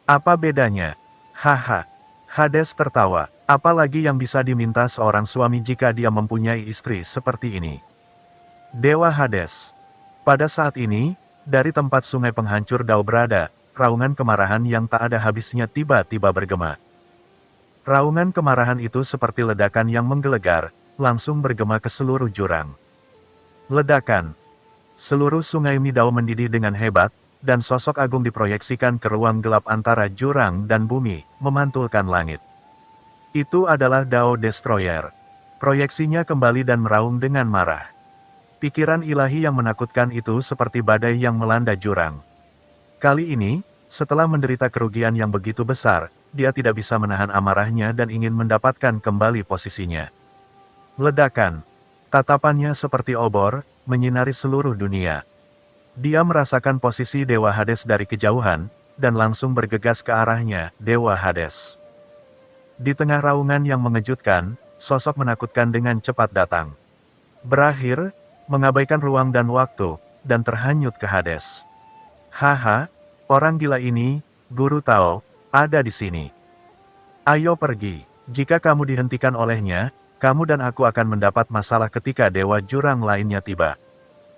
Apa bedanya? Haha. Hades tertawa. Apalagi yang bisa diminta seorang suami jika dia mempunyai istri seperti ini? Dewa Hades. Pada saat ini, dari tempat sungai penghancur Dao berada, raungan kemarahan yang tak ada habisnya tiba-tiba bergema. Raungan kemarahan itu seperti ledakan yang menggelegar, langsung bergema ke seluruh jurang. Ledakan. Seluruh sungai Midao mendidih dengan hebat, dan sosok agung diproyeksikan ke ruang gelap antara jurang dan bumi, memantulkan langit. Itu adalah Dao Destroyer. Proyeksinya kembali dan meraung dengan marah. Pikiran ilahi yang menakutkan itu seperti badai yang melanda jurang. Kali ini, setelah menderita kerugian yang begitu besar, dia tidak bisa menahan amarahnya dan ingin mendapatkan kembali posisinya. Ledakan. Tatapannya seperti obor, menyinari seluruh dunia. Dia merasakan posisi Dewa Hades dari kejauhan, dan langsung bergegas ke arahnya, Dewa Hades. Di tengah raungan yang mengejutkan, sosok menakutkan dengan cepat datang. Berakhir, mengabaikan ruang dan waktu, dan terhanyut ke Hades. Haha, orang gila ini, Guru Tao, ada di sini. Ayo pergi, jika kamu dihentikan olehnya, kamu dan aku akan mendapat masalah ketika Dewa Jurang lainnya tiba.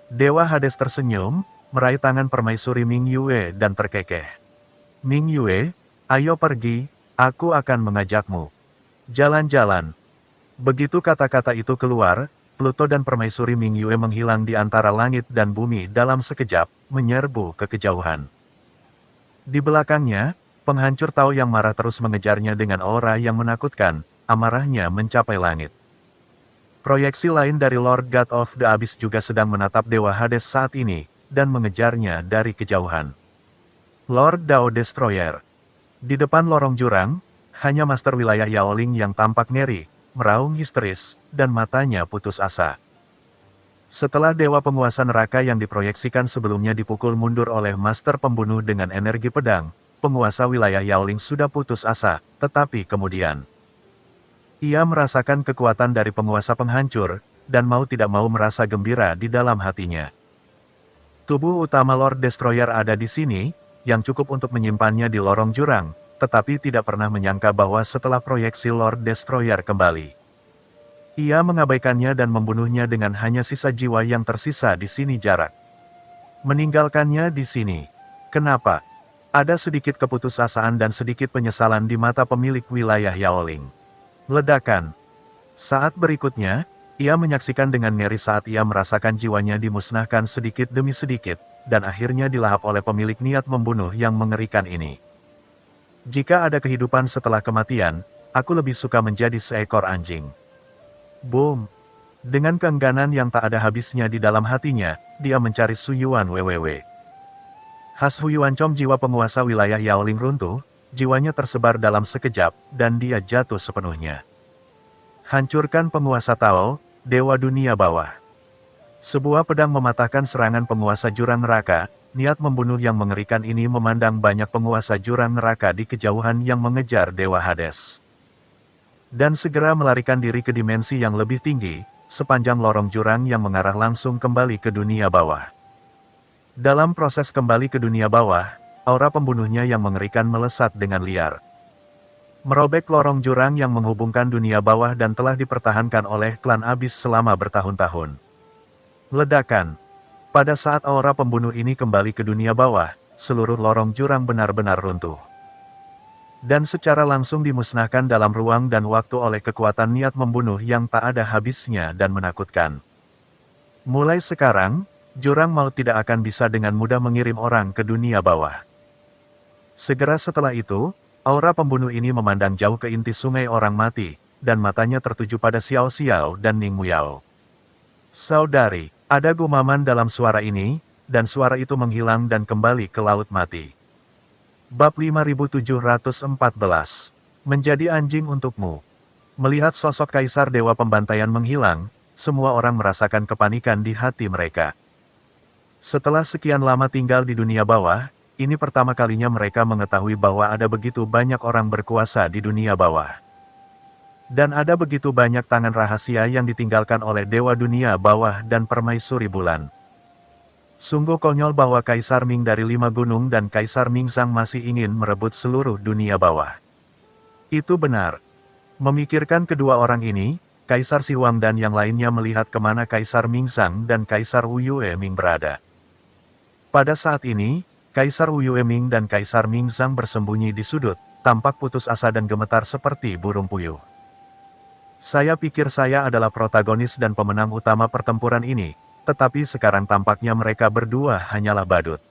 Dewa Hades tersenyum, meraih tangan permaisuri Ming Yue dan terkekeh. Ming Yue, ayo pergi, aku akan mengajakmu. Jalan-jalan. Begitu kata-kata itu keluar, Pluto dan permaisuri Ming Yue menghilang di antara langit dan bumi dalam sekejap, menyerbu ke kejauhan. Di belakangnya, penghancur Tao yang marah terus mengejarnya dengan aura yang menakutkan, amarahnya mencapai langit. Proyeksi lain dari Lord God of the Abyss juga sedang menatap Dewa Hades saat ini, dan mengejarnya dari kejauhan. Lord Dao Destroyer. Di depan lorong jurang, hanya Master Wilayah Yaoling yang tampak ngeri, meraung histeris, dan matanya putus asa. Setelah Dewa Penguasa Neraka yang diproyeksikan sebelumnya dipukul mundur oleh Master Pembunuh dengan energi pedang, penguasa wilayah Yaoling sudah putus asa, tetapi kemudian ia merasakan kekuatan dari penguasa penghancur, dan mau tidak mau merasa gembira di dalam hatinya. Tubuh utama Lord Destroyer ada di sini, yang cukup untuk menyimpannya di lorong jurang, tetapi tidak pernah menyangka bahwa setelah proyeksi Lord Destroyer kembali, ia mengabaikannya dan membunuhnya dengan hanya sisa jiwa yang tersisa di sini jarak. Meninggalkannya di sini. Kenapa? Ada sedikit keputusasaan dan sedikit penyesalan di mata pemilik wilayah Yaoling. Ledakan. Saat berikutnya, ia menyaksikan dengan ngeri saat ia merasakan jiwanya dimusnahkan sedikit demi sedikit, dan akhirnya dilahap oleh pemilik niat membunuh yang mengerikan ini. Jika ada kehidupan setelah kematian, aku lebih suka menjadi seekor anjing. Boom! Dengan keengganan yang tak ada habisnya di dalam hatinya, dia mencari Suyuan WWW. Has Huyuan Com jiwa penguasa wilayah Yaoling runtuh, jiwanya tersebar dalam sekejap, dan dia jatuh sepenuhnya. Hancurkan penguasa Tao, Dewa Dunia Bawah. Sebuah pedang mematahkan serangan penguasa jurang neraka, niat membunuh yang mengerikan ini memandang banyak penguasa jurang neraka di kejauhan yang mengejar Dewa Hades. Dan segera melarikan diri ke dimensi yang lebih tinggi, sepanjang lorong jurang yang mengarah langsung kembali ke dunia bawah. Dalam proses kembali ke dunia bawah, aura pembunuhnya yang mengerikan melesat dengan liar. Merobek lorong jurang yang menghubungkan dunia bawah dan telah dipertahankan oleh klan Abyss selama bertahun-tahun. Ledakan. Pada saat aura pembunuh ini kembali ke dunia bawah, seluruh lorong jurang benar-benar runtuh. Dan secara langsung dimusnahkan dalam ruang dan waktu oleh kekuatan niat membunuh yang tak ada habisnya dan menakutkan. Mulai sekarang, jurang maut tidak akan bisa dengan mudah mengirim orang ke dunia bawah. Segera setelah itu, aura pembunuh ini memandang jauh ke inti sungai orang mati, dan matanya tertuju pada Xiao Xiao dan Ning Muyao. Saudari, ada gumaman dalam suara ini, dan suara itu menghilang dan kembali ke laut mati. Bab 5714. Menjadi anjing untukmu. Melihat sosok Kaisar Dewa Pembantaian menghilang, semua orang merasakan kepanikan di hati mereka. Setelah sekian lama tinggal di dunia bawah, ini pertama kalinya mereka mengetahui bahwa ada begitu banyak orang berkuasa di dunia bawah. Dan ada begitu banyak tangan rahasia yang ditinggalkan oleh Dewa Dunia Bawah dan Permaisuri Bulan. Sungguh konyol bahwa Kaisar Ming dari 5 gunung dan Kaisar Mingzang masih ingin merebut seluruh dunia bawah. Itu benar. Memikirkan kedua orang ini, Kaisar Si Huang dan yang lainnya melihat kemana Kaisar Mingzang dan Kaisar Wu Yueming berada. Pada saat ini, Kaisar Wu Yueming dan Kaisar Mingzang bersembunyi di sudut, tampak putus asa dan gemetar seperti burung puyuh. Saya pikir saya adalah protagonis dan pemenang utama pertempuran ini, tetapi sekarang tampaknya mereka berdua hanyalah badut.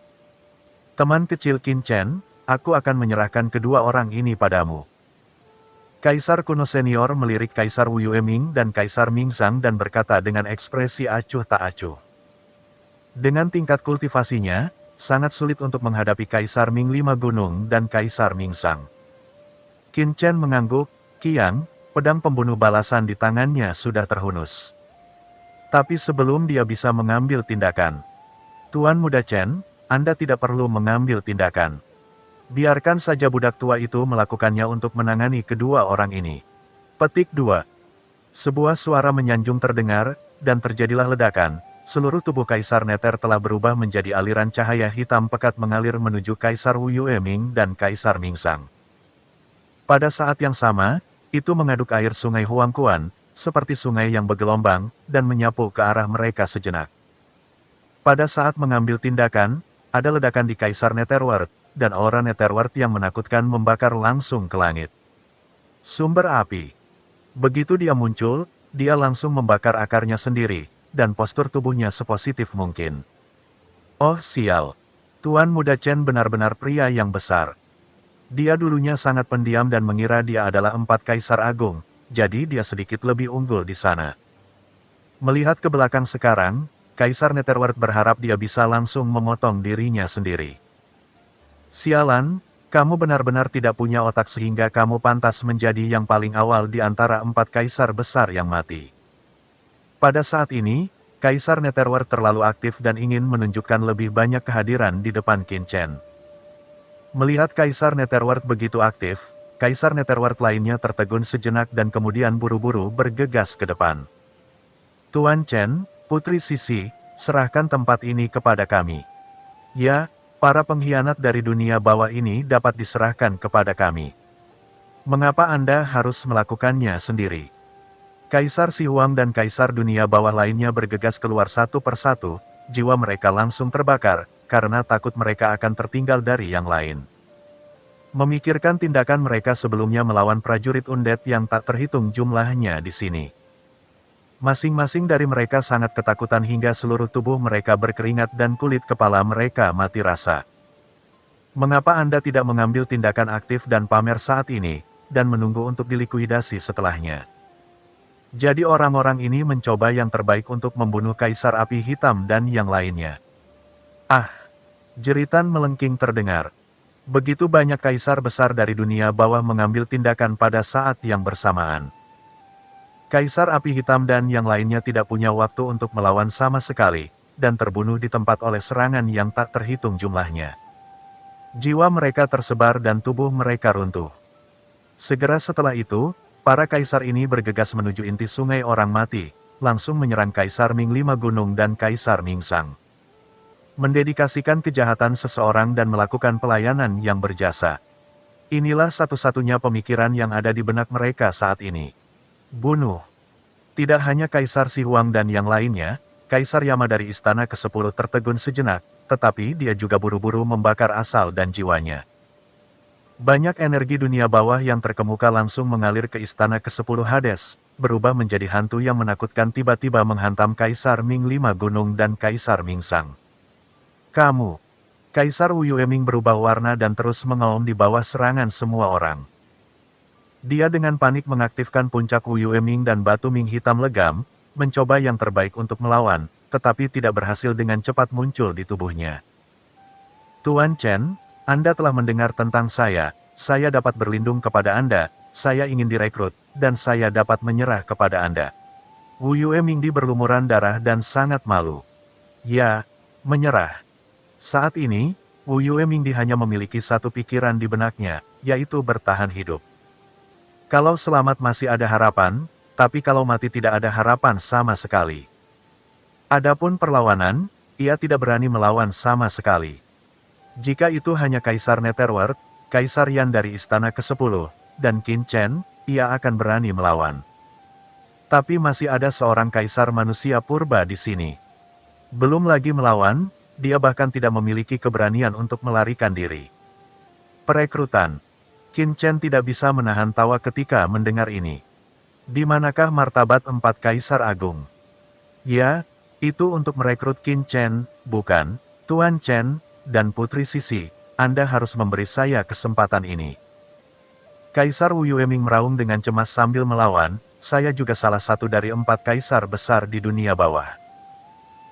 Teman kecil Qin Chen, aku akan menyerahkan kedua orang ini padamu. Kaisar kuno senior melirik Kaisar Wu Yueming dan Kaisar Mingzang dan berkata dengan ekspresi acuh tak acuh. Dengan tingkat kultivasinya, sangat sulit untuk menghadapi Kaisar Ming 5 gunung dan Kaisar Mingzang. Qin Chen mengangguk, Qiang, pedang pembunuh balasan di tangannya sudah terhunus. Tapi sebelum dia bisa mengambil tindakan, Tuan Muda Chen, Anda tidak perlu mengambil tindakan. Biarkan saja budak tua itu melakukannya untuk menangani kedua orang ini. Petik 2. Sebuah suara menyanjung terdengar, dan terjadilah ledakan. Seluruh tubuh Kaisar Nether telah berubah menjadi aliran cahaya hitam pekat mengalir menuju Kaisar Wu Yueming dan Kaisar Mingzang. Pada saat yang sama, itu mengaduk air sungai Huangquan, seperti sungai yang bergelombang, dan menyapu ke arah mereka sejenak. Pada saat mengambil tindakan, ada ledakan di Kaisar Netherworld, dan aura Netherworld yang menakutkan membakar langsung ke langit. Sumber api. Begitu dia muncul, dia langsung membakar akarnya sendiri, dan postur tubuhnya sepositif mungkin. Oh sial. Tuan Muda Chen benar-benar pria yang besar. Dia dulunya sangat pendiam dan mengira dia adalah 4 Kaisar Agung, jadi dia sedikit lebih unggul di sana. Melihat ke belakang sekarang, Kaisar Netherworld berharap dia bisa langsung memotong dirinya sendiri. Sialan, kamu benar-benar tidak punya otak sehingga kamu pantas menjadi yang paling awal di antara 4 kaisar besar yang mati. Pada saat ini, Kaisar Netherworld terlalu aktif dan ingin menunjukkan lebih banyak kehadiran di depan Qin Chen. Melihat Kaisar Netherworld begitu aktif, Kaisar Netherworld lainnya tertegun sejenak dan kemudian buru-buru bergegas ke depan. Tuan Chen, Putri Sisi, serahkan tempat ini kepada kami. Ya, para pengkhianat dari dunia bawah ini dapat diserahkan kepada kami. Mengapa Anda harus melakukannya sendiri? Kaisar Si Huang dan Kaisar dunia bawah lainnya bergegas keluar satu persatu, jiwa mereka langsung terbakar, karena takut mereka akan tertinggal dari yang lain. Memikirkan tindakan mereka sebelumnya melawan prajurit undead yang tak terhitung jumlahnya di sini. Masing-masing dari mereka sangat ketakutan hingga seluruh tubuh mereka berkeringat dan kulit kepala mereka mati rasa. Mengapa Anda tidak mengambil tindakan aktif dan pamer saat ini, dan menunggu untuk dilikuidasi setelahnya? Jadi orang-orang ini mencoba yang terbaik untuk membunuh Kaisar Api Hitam dan yang lainnya. Ah! Jeritan melengking terdengar. Begitu banyak kaisar besar dari dunia bawah mengambil tindakan pada saat yang bersamaan. Kaisar Api Hitam dan yang lainnya tidak punya waktu untuk melawan sama sekali, dan terbunuh di tempat oleh serangan yang tak terhitung jumlahnya. Jiwa mereka tersebar dan tubuh mereka runtuh. Segera setelah itu, para kaisar ini bergegas menuju inti sungai orang mati, langsung menyerang Kaisar Ming 5 gunung dan Kaisar Mingzang. Mendedikasikan kejahatan seseorang dan melakukan pelayanan yang berjasa. Inilah satu-satunya pemikiran yang ada di benak mereka saat ini. Bunuh. Tidak hanya Kaisar Si Huang dan yang lainnya, Kaisar Yama dari Istana ke-10 tertegun sejenak, tetapi dia juga buru-buru membakar asal dan jiwanya. Banyak energi dunia bawah yang terkemuka langsung mengalir ke Istana ke-10 Hades, berubah menjadi hantu yang menakutkan tiba-tiba menghantam Kaisar Ming 5 gunung dan Kaisar Mingzang. Kamu. Kaisar Wu Yueming berubah warna dan terus mengaum di bawah serangan semua orang. Dia dengan panik mengaktifkan puncak Wu Yueming dan batu Ming hitam legam, mencoba yang terbaik untuk melawan, tetapi tidak berhasil dengan cepat muncul di tubuhnya. Tuan Chen, Anda telah mendengar tentang saya dapat berlindung kepada Anda, saya ingin direkrut, dan saya dapat menyerah kepada Anda. Wu Yueming berlumuran darah dan sangat malu. Ya, menyerah. Saat ini, Wu Yueming hanya memiliki satu pikiran di benaknya, yaitu bertahan hidup. Kalau selamat masih ada harapan, tapi kalau mati tidak ada harapan sama sekali. Adapun perlawanan, ia tidak berani melawan sama sekali. Jika itu hanya Kaisar Netherworld, Kaisar Yan dari Istana ke-10, dan Qin Chen, ia akan berani melawan. Tapi masih ada seorang Kaisar manusia purba di sini. Belum lagi melawan, dia bahkan tidak memiliki keberanian untuk melarikan diri. Perekrutan. Qin Chen tidak bisa menahan tawa ketika mendengar ini. Di manakah martabat 4 Kaisar Agung? Ya, itu untuk merekrut Qin Chen, bukan, Tuan Chen, dan Putri Sisi. Anda harus memberi saya kesempatan ini. Kaisar Wu Yueming meraung dengan cemas sambil melawan, saya juga salah satu dari 4 kaisar besar di dunia bawah.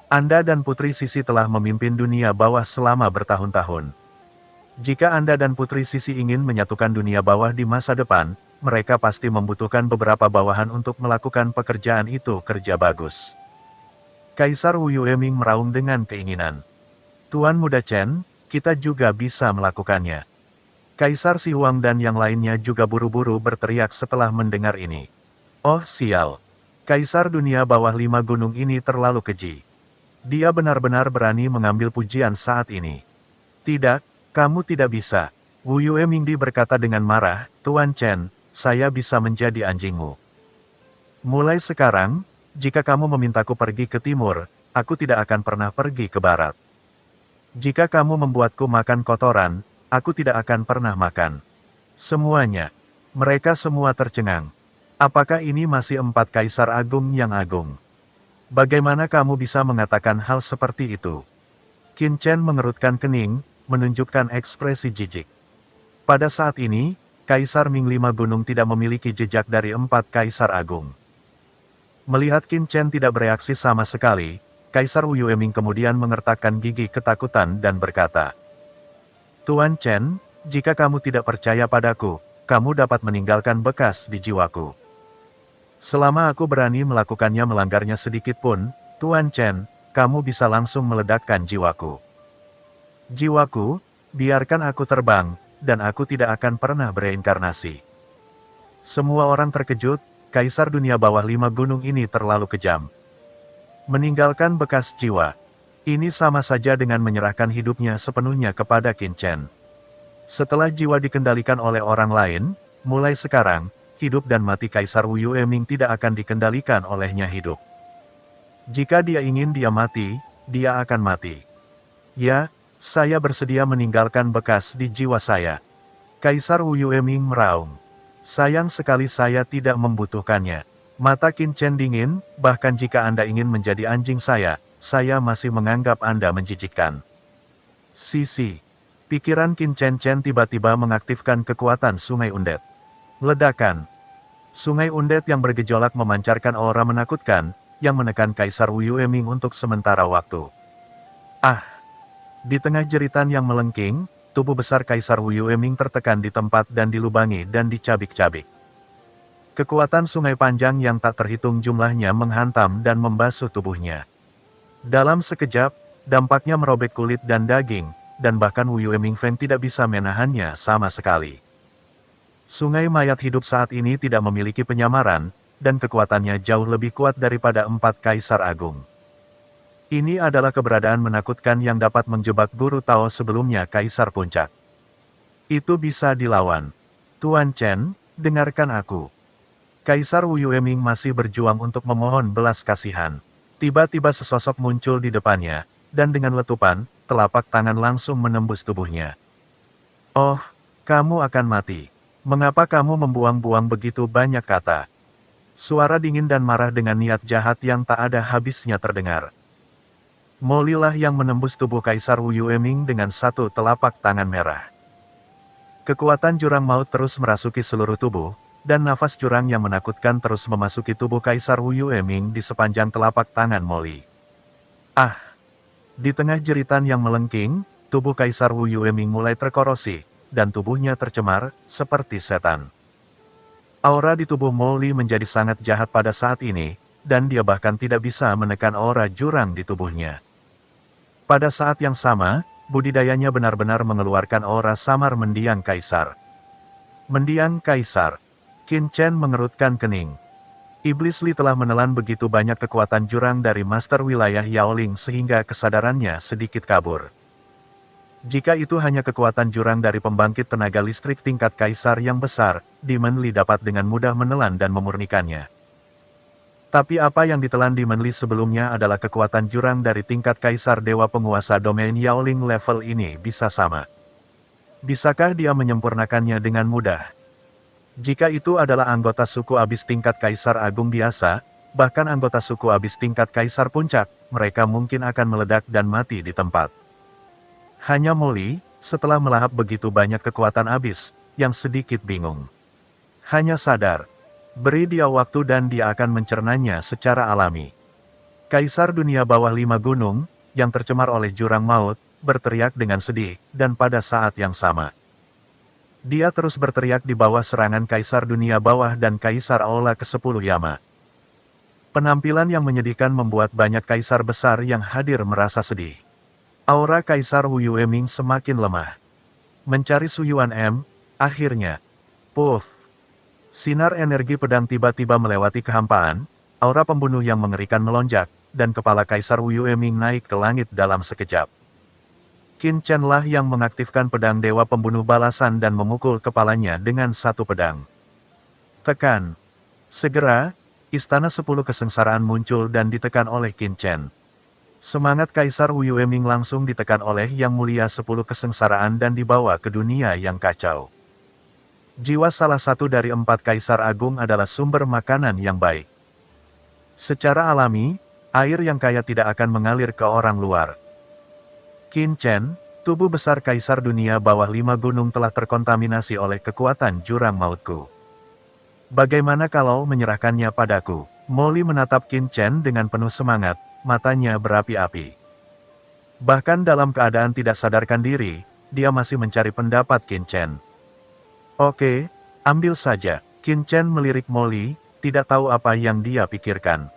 Anda dan Putri Sisi telah memimpin dunia bawah selama bertahun-tahun. Jika Anda dan Putri Sisi ingin menyatukan dunia bawah di masa depan, mereka pasti membutuhkan beberapa bawahan untuk melakukan pekerjaan itu kerja bagus. Kaisar Wu Yueming meraung dengan keinginan. Tuan Muda Chen, kita juga bisa melakukannya. Kaisar Si Huang dan yang lainnya juga buru-buru berteriak setelah mendengar ini. Oh sial. Kaisar dunia bawah 5 gunung ini terlalu keji. Dia benar-benar berani mengambil pujian saat ini. Tidak, kamu tidak bisa. Wu Yueming berkata dengan marah, Tuan Chen, saya bisa menjadi anjingmu. Mulai sekarang, jika kamu memintaku pergi ke timur, aku tidak akan pernah pergi ke barat. Jika kamu membuatku makan kotoran, aku tidak akan pernah makan. Semuanya. Mereka semua tercengang. Apakah ini masih 4 Kaisar Agung yang agung? Bagaimana kamu bisa mengatakan hal seperti itu? Qin Chen mengerutkan kening, menunjukkan ekspresi jijik. Pada saat ini, Kaisar Ming 5 Gunung tidak memiliki jejak dari 4 Kaisar Agung. Melihat Qin Chen tidak bereaksi sama sekali, Kaisar Wu Yueming kemudian mengertakkan gigi ketakutan dan berkata, Tuan Chen, jika kamu tidak percaya padaku, kamu dapat meninggalkan bekas di jiwaku. Selama aku berani melakukannya melanggarnya sedikit pun, Tuan Chen, kamu bisa langsung meledakkan jiwaku. Jiwaku, biarkan aku terbang, dan aku tidak akan pernah bereinkarnasi. Semua orang terkejut, Kaisar dunia bawah 5 gunung ini terlalu kejam. Meninggalkan bekas jiwa. Ini sama saja dengan menyerahkan hidupnya sepenuhnya kepada Qin Chen. Setelah jiwa dikendalikan oleh orang lain, mulai sekarang, hidup dan mati Kaisar Wu Yueming tidak akan dikendalikan olehnya hidup. Jika dia ingin dia mati, dia akan mati. Ya, saya bersedia meninggalkan bekas di jiwa saya. Kaisar Wu Yueming meraung. Sayang sekali saya tidak membutuhkannya. Mata Qin Chen dingin, bahkan jika Anda ingin menjadi anjing saya masih menganggap Anda menjijikkan. Sisi. Pikiran Qin Chen tiba-tiba mengaktifkan kekuatan Sungai Undet. Ledakan. Sungai Undet yang bergejolak memancarkan aura menakutkan, yang menekan Kaisar Wu Yueming untuk sementara waktu. Ah! Di tengah jeritan yang melengking, tubuh besar Kaisar Wu Yueming tertekan di tempat dan dilubangi dan dicabik-cabik. Kekuatan sungai panjang yang tak terhitung jumlahnya menghantam dan membasuh tubuhnya. Dalam sekejap, dampaknya merobek kulit dan daging, dan bahkan Wu Yueming Feng tidak bisa menahannya sama sekali. Sungai mayat hidup saat ini tidak memiliki penyamaran, dan kekuatannya jauh lebih kuat daripada 4 Kaisar Agung. Ini adalah keberadaan menakutkan yang dapat menjebak Guru Tao sebelumnya Kaisar Puncak. Itu bisa dilawan. Tuan Chen, dengarkan aku. Kaisar Wu Yueming masih berjuang untuk memohon belas kasihan. Tiba-tiba sesosok muncul di depannya, dan dengan letupan, telapak tangan langsung menembus tubuhnya. Oh, kamu akan mati. Mengapa kamu membuang-buang begitu banyak kata? Suara dingin dan marah dengan niat jahat yang tak ada habisnya terdengar. Molilah yang menembus tubuh Kaisar Wu Yueming dengan satu telapak tangan merah. Kekuatan jurang maut terus merasuki seluruh tubuh, dan nafas jurang yang menakutkan terus memasuki tubuh Kaisar Wu Yueming di sepanjang telapak tangan Moli. Ah! Di tengah jeritan yang melengking, tubuh Kaisar Wu Yueming mulai terkorosi, dan tubuhnya tercemar, seperti setan. Aura di tubuh Moli menjadi sangat jahat pada saat ini, dan dia bahkan tidak bisa menekan aura jurang di tubuhnya. Pada saat yang sama, budidayanya benar-benar mengeluarkan aura samar mendiang Kaisar. Mendiang Kaisar. Qin Chen mengerutkan kening. Iblis Li telah menelan begitu banyak kekuatan jurang dari Master Wilayah Yaoling sehingga kesadarannya sedikit kabur. Jika itu hanya kekuatan jurang dari pembangkit tenaga listrik tingkat kaisar yang besar, Demon Li dapat dengan mudah menelan dan memurnikannya. Tapi apa yang ditelan Demon Li sebelumnya adalah kekuatan jurang dari tingkat kaisar dewa penguasa domain Yaoling level ini bisa sama. Bisakah dia menyempurnakannya dengan mudah? Jika itu adalah anggota suku abis tingkat kaisar agung biasa, bahkan anggota suku abis tingkat kaisar puncak, mereka mungkin akan meledak dan mati di tempat. Hanya Molly, setelah melahap begitu banyak kekuatan abis, yang sedikit bingung. Hanya sadar, beri dia waktu dan dia akan mencernanya secara alami. Kaisar dunia bawah 5 gunung, yang tercemar oleh jurang maut, berteriak dengan sedih, dan pada saat yang sama. Dia terus berteriak di bawah serangan Kaisar Dunia Bawah dan Kaisar Aula ke-10 Yama. Penampilan yang menyedihkan membuat banyak kaisar besar yang hadir merasa sedih. Aura Kaisar Wu Yueming semakin lemah. Mencari Su Yuan M, akhirnya. Puff. Sinar energi pedang tiba-tiba melewati kehampaan, aura pembunuh yang mengerikan melonjak, dan kepala Kaisar Wu Yueming naik ke langit dalam sekejap. Qin Chen lah yang mengaktifkan pedang dewa pembunuh balasan dan memukul kepalanya dengan satu pedang. Tekan. Segera, Istana 10 Kesengsaraan muncul dan ditekan oleh Qin Chen. Semangat Kaisar Wu Yueming langsung ditekan oleh Yang Mulia 10 Kesengsaraan dan dibawa ke dunia yang kacau. Jiwa salah satu dari 4 Kaisar Agung adalah sumber makanan yang baik. Secara alami, air yang kaya tidak akan mengalir ke orang luar. Qin Chen, tubuh besar Kaisar Dunia Bawah 5 Gunung telah terkontaminasi oleh kekuatan jurang mautku. Bagaimana kalau menyerahkannya padaku? Molly menatap Qin Chen dengan penuh semangat, matanya berapi-api. Bahkan dalam keadaan tidak sadarkan diri, dia masih mencari pendapat Qin Chen. Oke, ambil saja. Qin Chen melirik Molly, tidak tahu apa yang dia pikirkan.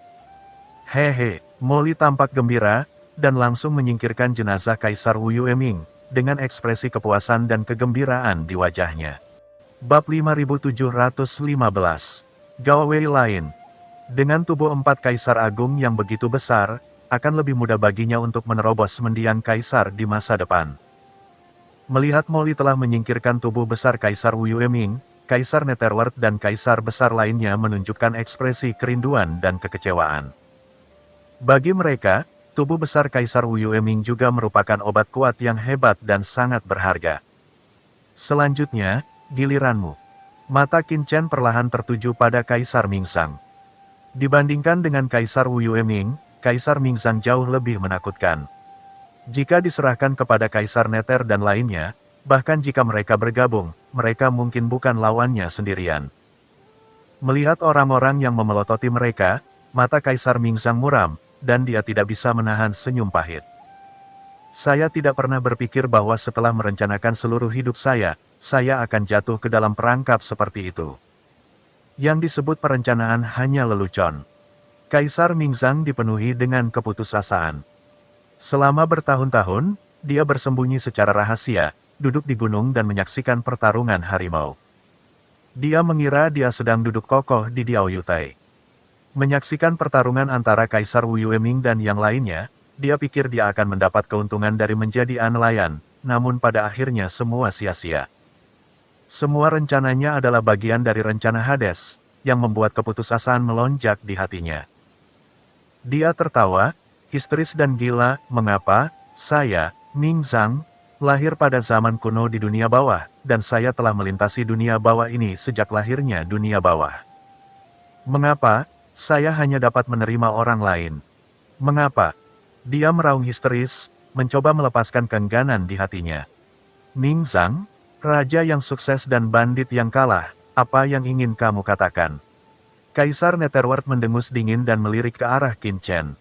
Hehe, Molly tampak gembira, dan langsung menyingkirkan jenazah Kaisar Wu Yueming, dengan ekspresi kepuasan dan kegembiraan di wajahnya. Bab 5715. Gao Wei lain. Dengan tubuh 4 Kaisar Agung yang begitu besar, akan lebih mudah baginya untuk menerobos mendiang Kaisar di masa depan. Melihat Molly telah menyingkirkan tubuh besar Kaisar Wu Yueming, Kaisar Netherworld dan Kaisar besar lainnya menunjukkan ekspresi kerinduan dan kekecewaan. Bagi mereka, tubuh besar Kaisar Wu Yueming juga merupakan obat kuat yang hebat dan sangat berharga. Selanjutnya, giliranmu. Mata Qin Chen perlahan tertuju pada Kaisar Mingzang. Dibandingkan dengan Kaisar Wu Yueming, Kaisar Mingzang jauh lebih menakutkan. Jika diserahkan kepada Kaisar Nether dan lainnya, bahkan jika mereka bergabung, mereka mungkin bukan lawannya sendirian. Melihat orang-orang yang memelototi mereka, mata Kaisar Mingzang muram, dan dia tidak bisa menahan senyum pahit. Saya tidak pernah berpikir bahwa setelah merencanakan seluruh hidup saya akan jatuh ke dalam perangkap seperti itu. Yang disebut perencanaan hanya lelucon. Kaisar Mingzang dipenuhi dengan keputusasaan. Selama bertahun-tahun, dia bersembunyi secara rahasia, duduk di gunung dan menyaksikan pertarungan harimau. Dia mengira dia sedang duduk kokoh di Diaoyutai. Menyaksikan pertarungan antara Kaisar Wu Yueming dan yang lainnya, dia pikir dia akan mendapat keuntungan dari menjadi nelayan, namun pada akhirnya semua sia-sia. Semua rencananya adalah bagian dari rencana Hades, yang membuat keputusasaan melonjak di hatinya. Dia tertawa, histeris dan gila, mengapa, saya, Mingzang, lahir pada zaman kuno di dunia bawah, dan saya telah melintasi dunia bawah ini sejak lahirnya dunia bawah. Mengapa? Saya hanya dapat menerima orang lain. Mengapa? Dia meraung histeris, mencoba melepaskan keengganan di hatinya. Mingzang, raja yang sukses dan bandit yang kalah, apa yang ingin kamu katakan? Kaisar Netherworld mendengus dingin dan melirik ke arah Qin Chen.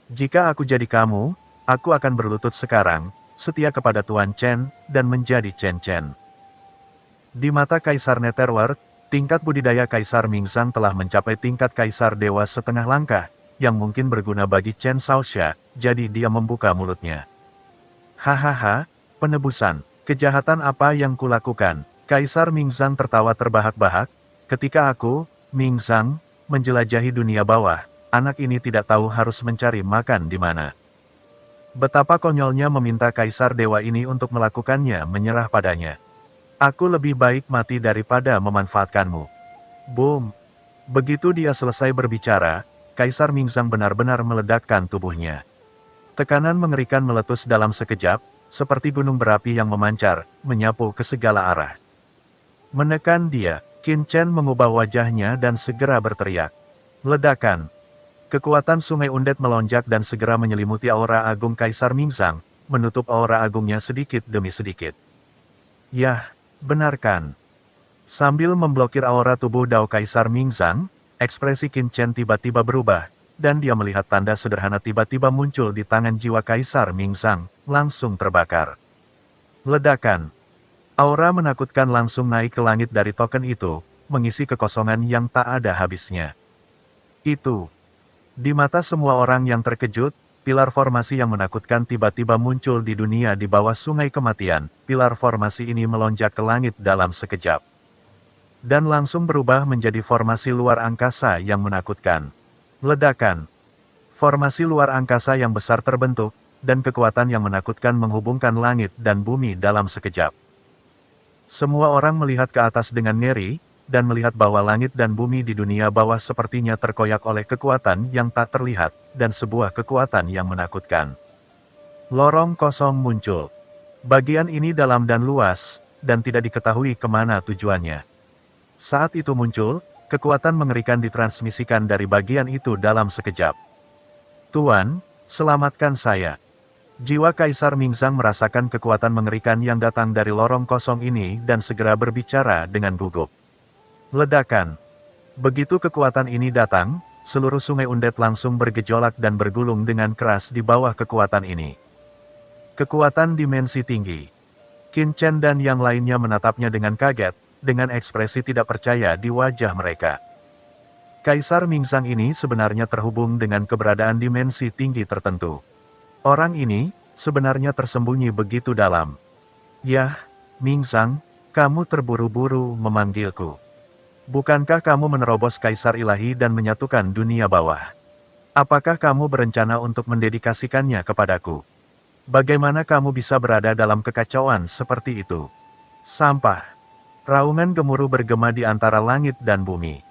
Jika aku jadi kamu, aku akan berlutut sekarang, setia kepada Tuan Chen, dan menjadi Chen Chen. Di mata Kaisar Netherworld, tingkat budidaya Kaisar Mingzang telah mencapai tingkat Kaisar Dewa setengah langkah, yang mungkin berguna bagi Chen Shaoxia, jadi dia membuka mulutnya. Hahaha, penebusan, kejahatan apa yang kulakukan? Kaisar Mingzang tertawa terbahak-bahak, ketika aku, Mingzang, menjelajahi dunia bawah, anak ini tidak tahu harus mencari makan di mana. Betapa konyolnya meminta Kaisar Dewa ini untuk melakukannya menyerah padanya. Aku lebih baik mati daripada memanfaatkanmu. Boom! Begitu dia selesai berbicara, Kaisar Mingzang benar-benar meledakkan tubuhnya. Tekanan mengerikan meletus dalam sekejap, seperti gunung berapi yang memancar, menyapu ke segala arah. Menekan dia, Qin Chen mengubah wajahnya dan segera berteriak. Ledakan! Kekuatan sungai undet melonjak dan segera menyelimuti aura agung Kaisar Mingzang, menutup aura agungnya sedikit demi sedikit. Yah, benarkan. Sambil memblokir aura tubuh Dao Kaisar Mingzang, ekspresi Qin Chen tiba-tiba berubah, dan dia melihat tanda sederhana tiba-tiba muncul di tangan jiwa Kaisar Mingzang, langsung terbakar. Ledakan. Aura menakutkan langsung naik ke langit dari token itu, mengisi kekosongan yang tak ada habisnya. Itu. Di mata semua orang yang terkejut, pilar formasi yang menakutkan tiba-tiba muncul di dunia di bawah sungai kematian. Pilar formasi ini melonjak ke langit dalam sekejap. Dan langsung berubah menjadi formasi luar angkasa yang menakutkan. Ledakan. Formasi luar angkasa yang besar terbentuk, dan kekuatan yang menakutkan menghubungkan langit dan bumi dalam sekejap. Semua orang melihat ke atas dengan ngeri, dan melihat bahwa langit dan bumi di dunia bawah sepertinya terkoyak oleh kekuatan yang tak terlihat, dan sebuah kekuatan yang menakutkan. Lorong kosong muncul. Bagian ini dalam dan luas, dan tidak diketahui kemana tujuannya. Saat itu muncul, kekuatan mengerikan ditransmisikan dari bagian itu dalam sekejap. Tuan, selamatkan saya. Jiwa Kaisar Mingzang merasakan kekuatan mengerikan yang datang dari lorong kosong ini dan segera berbicara dengan gugup. Ledakan. Begitu kekuatan ini datang, seluruh sungai undet langsung bergejolak dan bergulung dengan keras di bawah kekuatan ini. Kekuatan dimensi tinggi. Qin Chen dan yang lainnya menatapnya dengan kaget, dengan ekspresi tidak percaya di wajah mereka. Kaisar Mingzang ini sebenarnya terhubung dengan keberadaan dimensi tinggi tertentu. Orang ini, sebenarnya tersembunyi begitu dalam. Yah, Mingzang, kamu terburu-buru memanggilku. Bukankah kamu menerobos Kaisar Ilahi dan menyatukan dunia bawah? Apakah kamu berencana untuk mendedikasikannya kepadaku? Bagaimana kamu bisa berada dalam kekacauan seperti itu? Sampah. Raungan gemuruh bergema di antara langit dan bumi.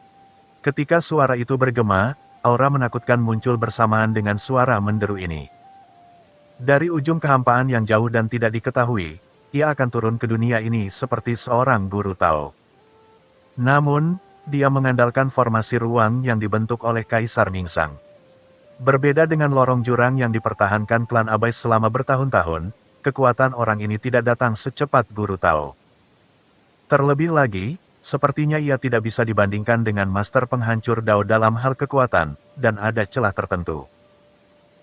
Ketika suara itu bergema, aura menakutkan muncul bersamaan dengan suara menderu ini. Dari ujung kehampaan yang jauh dan tidak diketahui, ia akan turun ke dunia ini seperti seorang guru Tao. Namun, dia mengandalkan formasi ruang yang dibentuk oleh Kaisar Mingzang. Berbeda dengan lorong jurang yang dipertahankan klan Abais selama bertahun-tahun, kekuatan orang ini tidak datang secepat guru Tao. Terlebih lagi, sepertinya ia tidak bisa dibandingkan dengan master penghancur Dao dalam hal kekuatan, dan ada celah tertentu.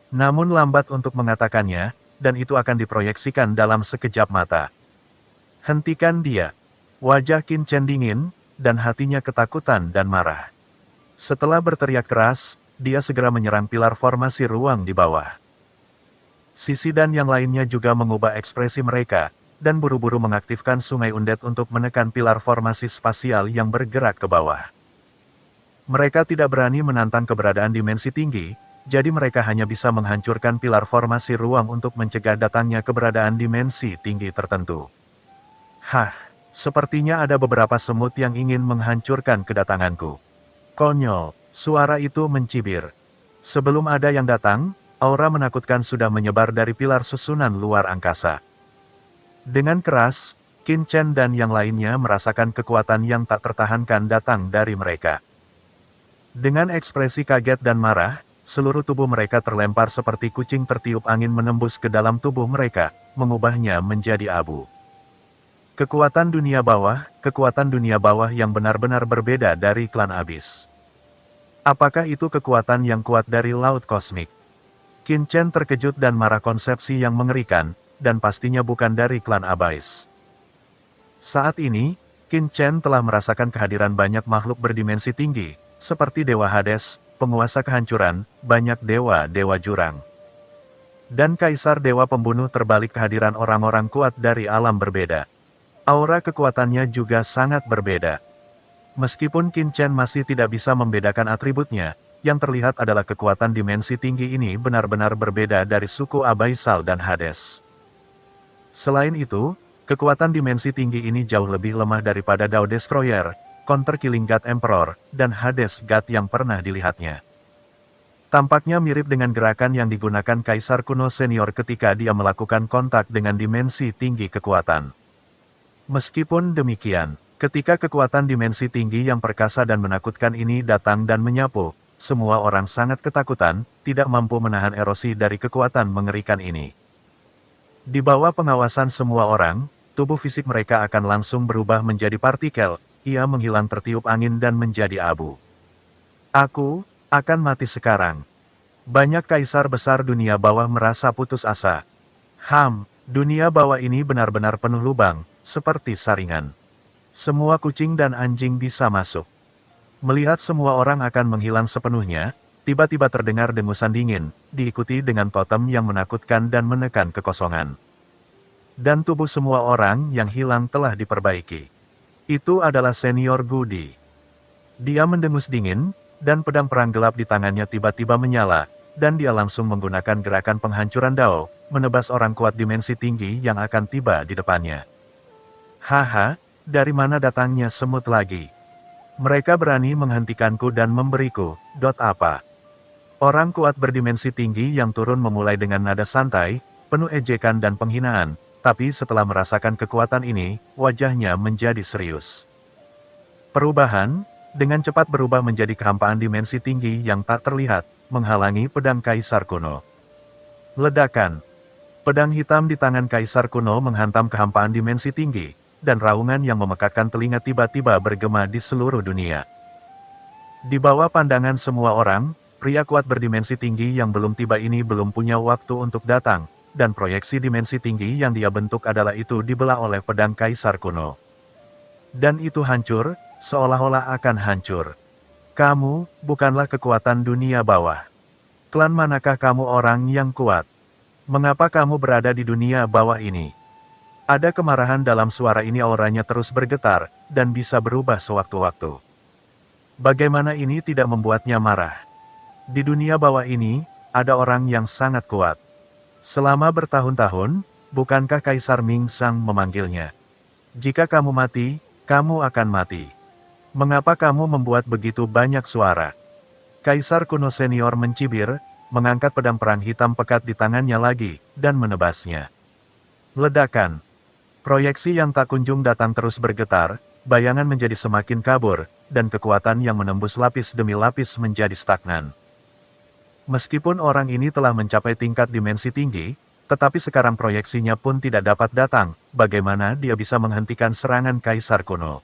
Namun lambat untuk mengatakannya, dan itu akan diproyeksikan dalam sekejap mata. Hentikan dia. Wajah Qin Chen dingin, dan hatinya ketakutan dan marah. Setelah berteriak keras, dia segera menyerang pilar formasi ruang di bawah. Sisi dan yang lainnya juga mengubah ekspresi mereka, dan buru-buru mengaktifkan sungai undet untuk menekan pilar formasi spasial yang bergerak ke bawah. Mereka tidak berani menantang keberadaan dimensi tinggi, jadi mereka hanya bisa menghancurkan pilar formasi ruang untuk mencegah datangnya keberadaan dimensi tinggi tertentu. Hah! Sepertinya ada beberapa semut yang ingin menghancurkan kedatanganku. Konyol, suara itu mencibir. Sebelum ada yang datang, aura menakutkan sudah menyebar dari pilar susunan luar angkasa. Dengan keras, Qin Chen dan yang lainnya merasakan kekuatan yang tak tertahankan datang dari mereka. Dengan ekspresi kaget dan marah, seluruh tubuh mereka terlempar seperti kucing tertiup angin menembus ke dalam tubuh mereka, mengubahnya menjadi abu. Kekuatan dunia bawah yang benar-benar berbeda dari klan Abis. Apakah itu kekuatan yang kuat dari Laut Kosmik? Qin Chen terkejut dan marah konsepsi yang mengerikan, dan pastinya bukan dari klan Abais. Saat ini, Qin Chen telah merasakan kehadiran banyak makhluk berdimensi tinggi, seperti Dewa Hades, penguasa kehancuran, banyak dewa-dewa jurang. Dan Kaisar Dewa Pembunuh terbalik kehadiran orang-orang kuat dari alam berbeda. Aura kekuatannya juga sangat berbeda. Meskipun Qin Chen masih tidak bisa membedakan atributnya, yang terlihat adalah kekuatan dimensi tinggi ini benar-benar berbeda dari suku Abyssal dan Hades. Selain itu, kekuatan dimensi tinggi ini jauh lebih lemah daripada Dao Destroyer, Counter Killing God Emperor, dan Hades God yang pernah dilihatnya. Tampaknya mirip dengan gerakan yang digunakan Kaisar kuno senior ketika dia melakukan kontak dengan dimensi tinggi kekuatan. Meskipun demikian, ketika kekuatan dimensi tinggi yang perkasa dan menakutkan ini datang dan menyapu, semua orang sangat ketakutan, tidak mampu menahan erosi dari kekuatan mengerikan ini. Di bawah pengawasan semua orang, tubuh fisik mereka akan langsung berubah menjadi partikel, ia menghilang tertiup angin dan menjadi abu. Aku akan mati sekarang. Banyak kaisar besar dunia bawah merasa putus asa. Dunia bawah ini benar-benar penuh lubang, seperti saringan. Semua kucing dan anjing bisa masuk. Melihat semua orang akan menghilang sepenuhnya, tiba-tiba terdengar dengusan dingin, diikuti dengan totem yang menakutkan dan menekan kekosongan. Dan tubuh semua orang yang hilang telah diperbaiki. Itu adalah Senior Gudi. Dia mendengus dingin, dan pedang perang gelap di tangannya tiba-tiba menyala, dan dia langsung menggunakan gerakan penghancuran Dao, menebas orang kuat dimensi tinggi yang akan tiba di depannya. Haha, dari mana datangnya semut lagi? Mereka berani menghentikanku dan memberiku, apa? Orang kuat berdimensi tinggi yang turun memulai dengan nada santai, penuh ejekan dan penghinaan, tapi setelah merasakan kekuatan ini, wajahnya menjadi serius. Perubahan, dengan cepat berubah menjadi kehampaan dimensi tinggi yang tak terlihat, menghalangi pedang Kaisar kuno. Ledakan. Pedang hitam di tangan Kaisar kuno menghantam kehampaan dimensi tinggi, dan raungan yang memekakkan telinga tiba-tiba bergema di seluruh dunia. Di bawah pandangan semua orang, pria kuat berdimensi tinggi yang belum tiba ini belum punya waktu untuk datang, dan proyeksi dimensi tinggi yang dia bentuk adalah itu dibelah oleh pedang Kaisar kuno. Dan itu hancur, seolah-olah akan hancur. Kamu, bukanlah kekuatan dunia bawah. Klan manakah kamu orang yang kuat? Mengapa kamu berada di dunia bawah ini? Ada kemarahan dalam suara ini, auranya terus bergetar, dan bisa berubah sewaktu-waktu. Bagaimana ini tidak membuatnya marah? Di dunia bawah ini, ada orang yang sangat kuat. Selama bertahun-tahun, bukankah Kaisar Ming Sang memanggilnya? Jika kamu mati, kamu akan mati. Mengapa kamu membuat begitu banyak suara? Kaisar kuno senior mencibir, mengangkat pedang perang hitam pekat di tangannya lagi, dan menebasnya. Ledakan. Proyeksi yang tak kunjung datang terus bergetar, bayangan menjadi semakin kabur, dan kekuatan yang menembus lapis demi lapis menjadi stagnan. Meskipun orang ini telah mencapai tingkat dimensi tinggi, tetapi sekarang proyeksinya pun tidak dapat datang, bagaimana dia bisa menghentikan serangan Kaisar kuno.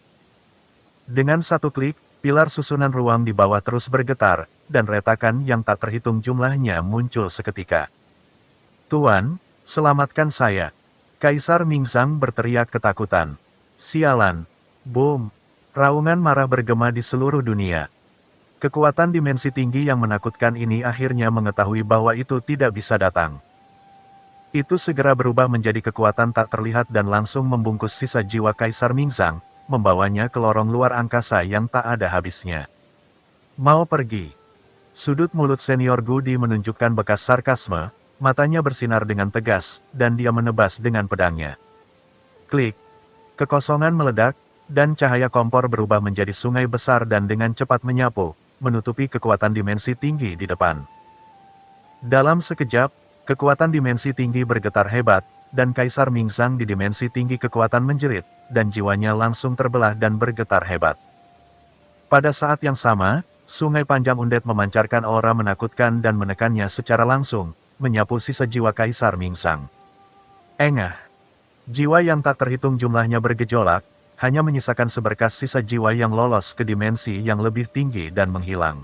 Dengan satu klik, pilar susunan ruang di bawah terus bergetar, dan retakan yang tak terhitung jumlahnya muncul seketika. Tuan, selamatkan saya. Kaisar Mingzang berteriak ketakutan. Sialan. Boom. Raungan marah bergema di seluruh dunia. Kekuatan dimensi tinggi yang menakutkan ini akhirnya mengetahui bahwa itu tidak bisa datang. Itu segera berubah menjadi kekuatan tak terlihat dan langsung membungkus sisa jiwa Kaisar Mingzang, membawanya ke lorong luar angkasa yang tak ada habisnya. Mau pergi? Sudut mulut senior Gudi menunjukkan bekas sarkasme, matanya bersinar dengan tegas, dan dia menebas dengan pedangnya. Klik. Kekosongan meledak, dan cahaya kompor berubah menjadi sungai besar dan dengan cepat menyapu, menutupi kekuatan dimensi tinggi di depan. Dalam sekejap, kekuatan dimensi tinggi bergetar hebat, dan Kaisar Mingzang di dimensi tinggi kekuatan menjerit, dan jiwanya langsung terbelah dan bergetar hebat. Pada saat yang sama, sungai panjang undet memancarkan aura menakutkan dan menekannya secara langsung, menyapu sisa jiwa Kaisar Mingzang. Engah. Jiwa yang tak terhitung jumlahnya bergejolak, hanya menyisakan seberkas sisa jiwa yang lolos ke dimensi yang lebih tinggi dan menghilang.